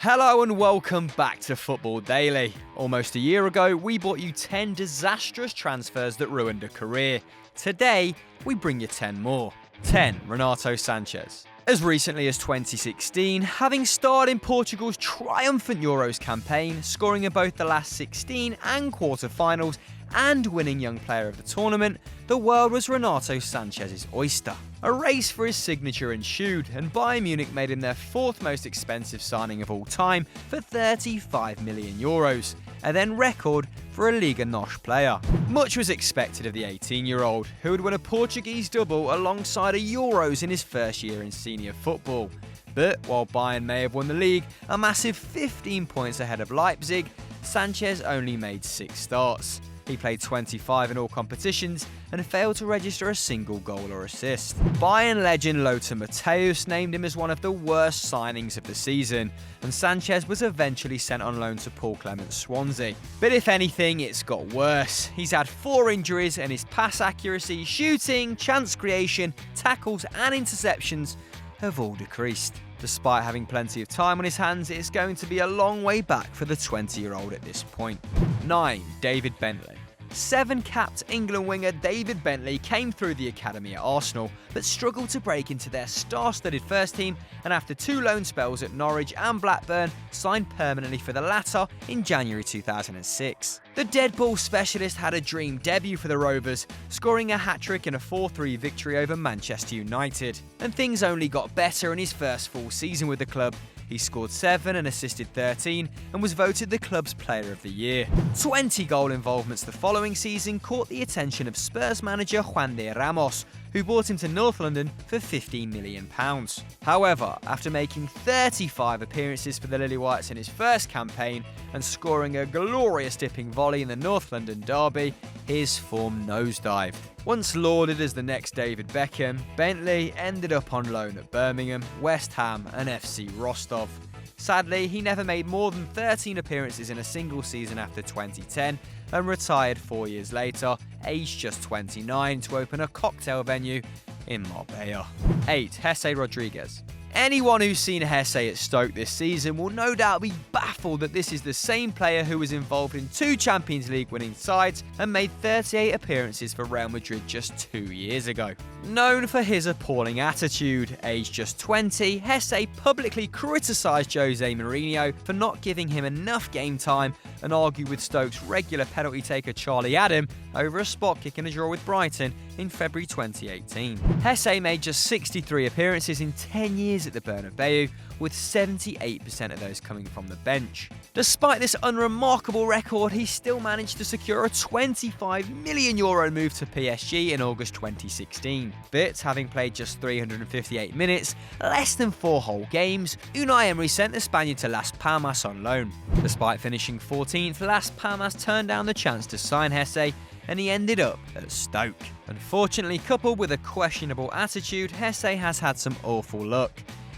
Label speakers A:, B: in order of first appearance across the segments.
A: Hello and welcome back to Football Daily. Almost a year ago, we brought you 10 disastrous transfers that ruined a career. Today, we bring you 10 more. 10. Renato Sanches. As recently as 2016, having starred in Portugal's triumphant Euros campaign, scoring in both the last 16 and quarter-finals, and winning Young Player of the Tournament, the world was Renato Sanches' oyster. A race for his signature ensued, and Bayern Munich made him their fourth most expensive signing of all time for €35 million, a then record for a Liga NOS player. Much was expected of the 18-year-old, who would win a Portuguese double alongside a Euros in his first year in senior football. But while Bayern may have won the league, a massive 15 points ahead of Leipzig, Sanches only made 6 starts. He played 25 in all competitions and failed to register a single goal or assist. Bayern legend Lothar Matthäus named him as one of the worst signings of the season, and Sanches was eventually sent on loan to Paul Clement's Swansea. But if anything, it's got worse. He's had 4 injuries and his pass accuracy, shooting, chance creation, tackles and interceptions have all decreased. Despite having plenty of time on his hands, it's going to be a long way back for the 20-year-old at this point. 9. David Bentley. 7-capped England winger David Bentley came through the academy at Arsenal, but struggled to break into their star-studded first team, and after 2 loan spells at Norwich and Blackburn, signed permanently for the latter in January 2006. The dead ball specialist had a dream debut for the Rovers, scoring a hat-trick in a 4-3 victory over Manchester United. And things only got better in his first full season with the club. He scored 7 and assisted 13 and was voted the club's Player of the Year. 20 goal involvements the following season caught the attention of Spurs manager Juan de Ramos, who bought him to North London for £15 million. However, after making 35 appearances for the Lily Whites in his first campaign and scoring a glorious dipping volley in the North London derby, his form nosedived. Once lauded as the next David Beckham, Bentley ended up on loan at Birmingham, West Ham and FC Rostov. Sadly, he never made more than 13 appearances in a single season after 2010 and retired 4 years later, aged just 29, to open a cocktail venue in Marbella. 8. Jesse Rodriguez. Anyone who's seen Jesse at Stoke this season will no doubt be baffled that this is the same player who was involved in 2 Champions League winning sides and made 38 appearances for Real Madrid just 2 years ago. Known for his appalling attitude, aged just 20, Jesse publicly criticised Jose Mourinho for not giving him enough game time and argued with Stoke's regular penalty taker Charlie Adam over a spot kick in a draw with Brighton in February 2018. Jesse made just 63 appearances in 10 years at the Bernabeu, with 78% of those coming from the bench. Despite this unremarkable record, he still managed to secure a €25 million move to PSG in August 2016. But having played just 358 minutes, less than 4 whole games, Unai Emery sent the Spaniard to Las Palmas on loan. Despite finishing 14th, Las Palmas turned down the chance to sign Jesse, and he ended up at Stoke. Unfortunately, coupled with a questionable attitude, Jesse has had some awful luck.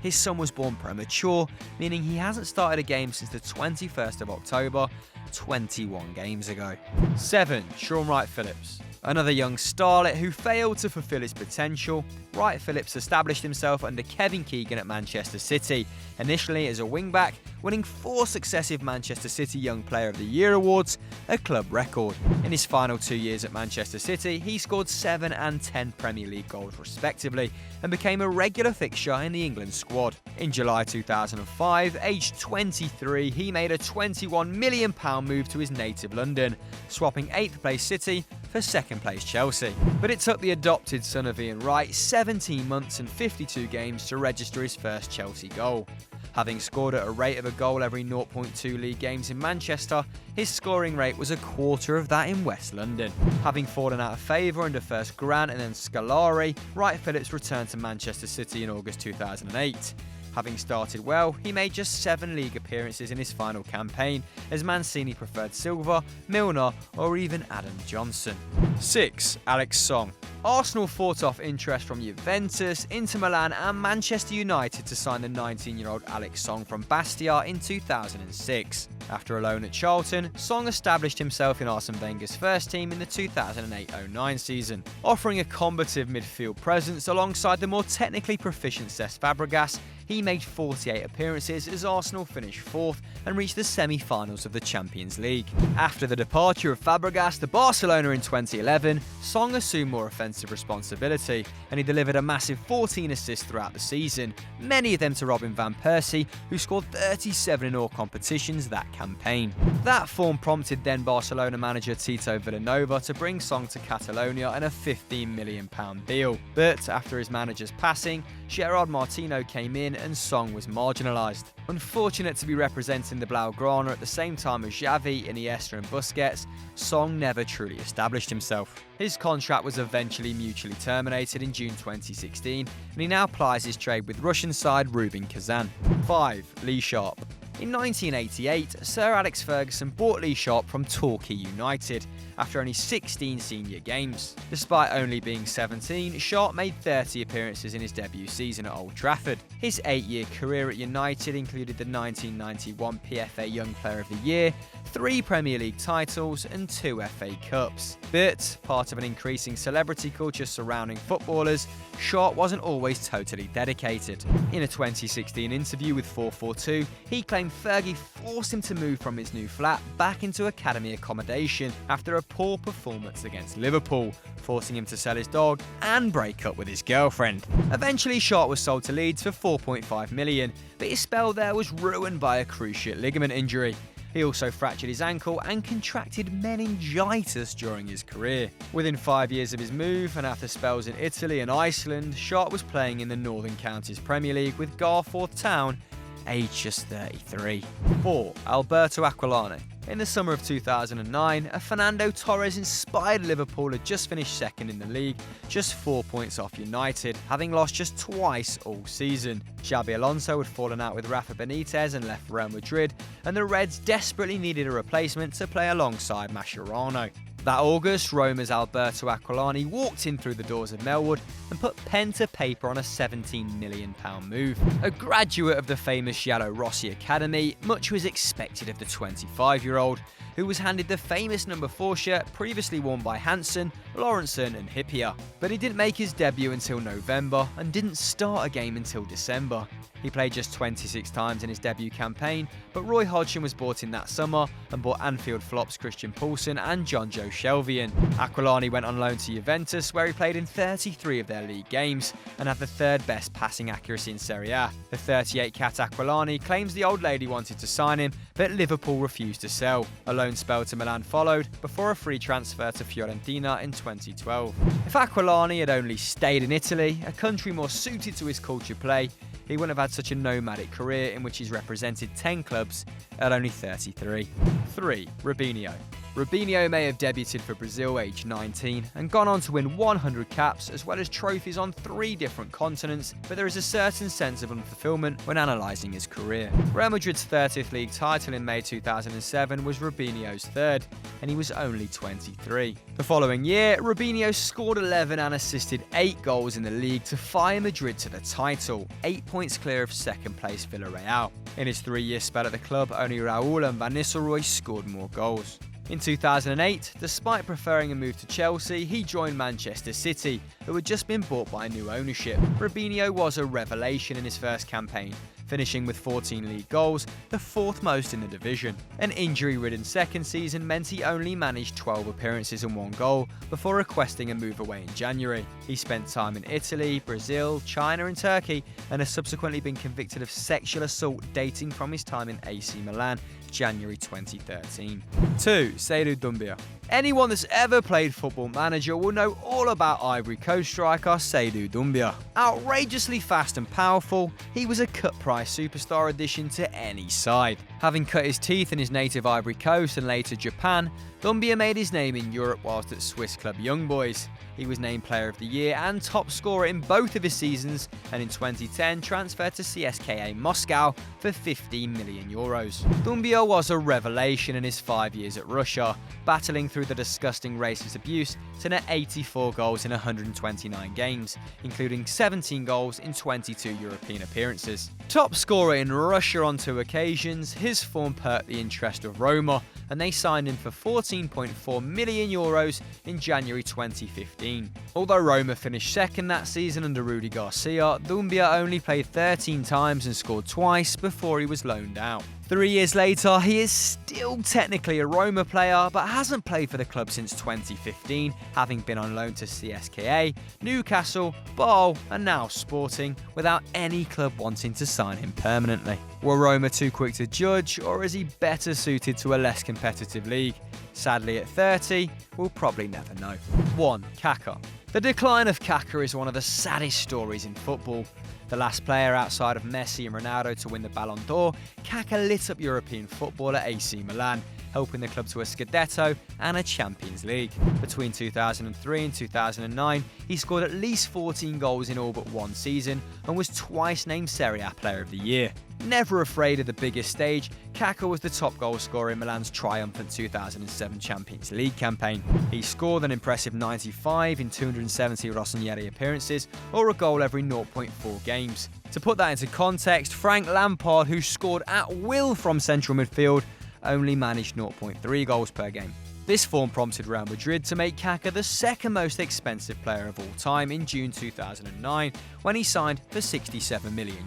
A: His son was born premature, meaning he hasn't started a game since the 21st of October, 21 games ago. 7. Sean Wright-Phillips. Another young starlet who failed to fulfill his potential, Wright-Phillips established himself under Kevin Keegan at Manchester City, initially as a wing-back, winning 4 successive Manchester City Young Player of the Year awards, a club record. In his final 2 years at Manchester City, he scored 7 and 10 Premier League goals respectively, and became a regular fixture in the England squad. In July 2005, aged 23, he made a £21 million move to his native London, swapping 8th place City for 2nd place Chelsea. But it took the adopted son of Ian Wright 17 months and 52 games to register his first Chelsea goal. Having scored at a rate of a goal every 0.2 league games in Manchester, his scoring rate was a quarter of that in West London. Having fallen out of favour under first Grant and then Scolari, Wright-Phillips returned to Manchester City in August 2008. Having started well, he made just 7 league appearances in his final campaign, as Mancini preferred Silva, Milner or even Adam Johnson. 6. Alex Song. Arsenal fought off interest from Juventus, Inter Milan and Manchester United to sign the 19-year-old Alex Song from Bastia in 2006. After a loan at Charlton, Song established himself in Arsene Wenger's first team in the 2008-09 season, offering a combative midfield presence alongside the more technically proficient Cesc Fabregas. he made 48 appearances as Arsenal finished 4th and reached the semi-finals of the Champions League. After the departure of Fabregas to Barcelona in 2011, Song assumed more offensive responsibility, and he delivered a massive 14 assists throughout the season, many of them to Robin van Persie, who scored 37 in all competitions that campaign. That form prompted then Barcelona manager Tito Vilanova to bring Song to Catalonia in a £15 million deal. But after his manager's passing, Gerard Martino came in and Song was marginalised. Unfortunate to be representing the Blaugrana at the same time as Xavi, Iniesta and Busquets, Song never truly established himself. His contract was eventually mutually terminated in June 2016, and he now plies his trade with Russian side Rubin Kazan. 5. Lee Sharp. In 1988, Sir Alex Ferguson bought Lee Sharp from Torquay United after only 16 senior games. Despite only being 17, Sharp made 30 appearances in his debut season at Old Trafford. His 8-year career at United included the 1991 PFA Young Player of the Year, 3 Premier League titles and 2 FA Cups. But, part of an increasing celebrity culture surrounding footballers, Sharp wasn't always totally dedicated. In a 2016 interview with 442, he claimed Fergie forced him to move from his new flat back into academy accommodation after a poor performance against Liverpool, forcing him to sell his dog and break up with his girlfriend. Eventually, Sharp was sold to Leeds for £4.5 million, but his spell there was ruined by a cruciate ligament injury. He also fractured his ankle and contracted meningitis during his career. Within 5 years of his move, and after spells in Italy and Iceland, Sharp was playing in the Northern Counties Premier League with Garforth Town, aged just 33. 4. Alberto Aquilani. In the summer of 2009, a Fernando Torres-inspired Liverpool had just finished second in the league, just 4 points off United, having lost just twice all season. Xabi Alonso had fallen out with Rafa Benitez and left Real Madrid, and the Reds desperately needed a replacement to play alongside Mascherano. That August, Roma's Alberto Aquilani walked in through the doors of Melwood and put pen to paper on a £17 million move. A graduate of the famous Yellow Rossi Academy, much was expected of the 25-year-old, who was handed the famous number 4 shirt previously worn by Hansen, Lawrenson and Hippier. But he didn't make his debut until November and didn't start a game until December. He played just 26 times in his debut campaign, but Roy Hodgson was bought in that summer and bought Anfield flops Christian Poulsen and John Joe Shelby in. Aquilani went on loan to Juventus, where he played in 33 of their league games and had the 3rd best passing accuracy in Serie A. The 38-cat Aquilani claims the old lady wanted to sign him, but Liverpool refused to sell. A loan spell to Milan followed, before a free transfer to Fiorentina in 2012. If Aquilani had only stayed in Italy, a country more suited to his culture play, he wouldn't have had such a nomadic career in which he's represented 10 clubs at only 33. 3. Robinho. Robinho may have debuted for Brazil aged 19 and gone on to win 100 caps as well as trophies on 3 different continents, but there is a certain sense of unfulfillment when analysing his career. Real Madrid's 30th league title in May 2007 was Robinho's 3rd, and he was only 23. The following year, Robinho scored 11 and assisted 8 goals in the league to fire Madrid to the title, 8 points clear of second place Villarreal. In his 3-year spell at the club, only Raul and Van Nistelrooy scored more goals. In 2008, despite preferring a move to Chelsea, he joined Manchester City, who had just been bought by new ownership. Robinho was a revelation in his first campaign, finishing with 14 league goals, the 4th most in the division. An injury-ridden second season meant he only managed 12 appearances and 1 goal before requesting a move away in January. He spent time in Italy, Brazil, China and Turkey, and has subsequently been convicted of sexual assault dating from his time in AC Milan, January 2013. 2. Seydou Doumbia. Anyone that's ever played Football Manager will know all about Ivory Coast striker Seydou Doumbia. Outrageously fast and powerful, he was a cut-price superstar addition to any side. Having cut his teeth in his native Ivory Coast and later Japan, Doumbia made his name in Europe whilst at Swiss club Young Boys. He was named Player of the Year and top scorer in both of his seasons, and in 2010 transferred to CSKA Moscow for €15 million. Doumbia was a revelation in his 5 years at Russia, battling through the disgusting racist abuse to net 84 goals in 129 games, including 17 goals in 22 European appearances. Top scorer in Russia on 2 occasions, his form perked the interest of Roma, and they signed him for €14.4 million in January 2015. Although Roma finished second that season under Rudy Garcia, Doumbia only played 13 times and scored twice before he was loaned out. 3 years later, he is still technically a Roma player, but hasn't played for the club since 2015, having been on loan to CSKA, Newcastle, Bâle, and now Sporting, without any club wanting to sign him permanently. Were Roma too quick to judge, or is he better suited to a less competitive league? Sadly, at 30, we'll probably never know. 1. Kaka. The decline of Kaka is one of the saddest stories in football. The last player outside of Messi and Ronaldo to win the Ballon d'Or, Kaka lit up European football at AC Milan, helping the club to a Scudetto and a Champions League. Between 2003 and 2009, he scored at least 14 goals in all but one season and was twice named Serie A Player of the Year. Never afraid of the biggest stage, Kaka was the top goal scorer in Milan's triumphant 2007 Champions League campaign. He scored an impressive 95 in 270 Rossoneri appearances, or a goal every 0.4 games. To put that into context, Frank Lampard, who scored at will from central midfield, only managed 0.3 goals per game. This form prompted Real Madrid to make Kaka the second most expensive player of all time in June 2009, when he signed for €67 million.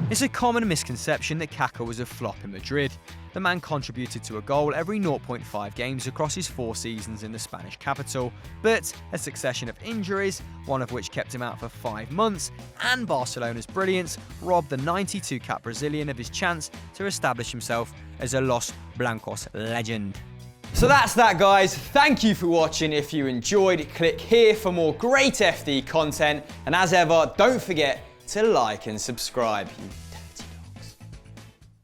A: It's a common misconception that Kaka was a flop in Madrid. The man contributed to a goal every 0.5 games across his 4 seasons in the Spanish capital, but a succession of injuries, one of which kept him out for 5 months, and Barcelona's brilliance robbed the 92-cap Brazilian of his chance to establish himself as a Los Blancos legend. So that's that, guys. Thank you for watching. If you enjoyed, click here for more great FD content. And as ever, don't forget to like and subscribe.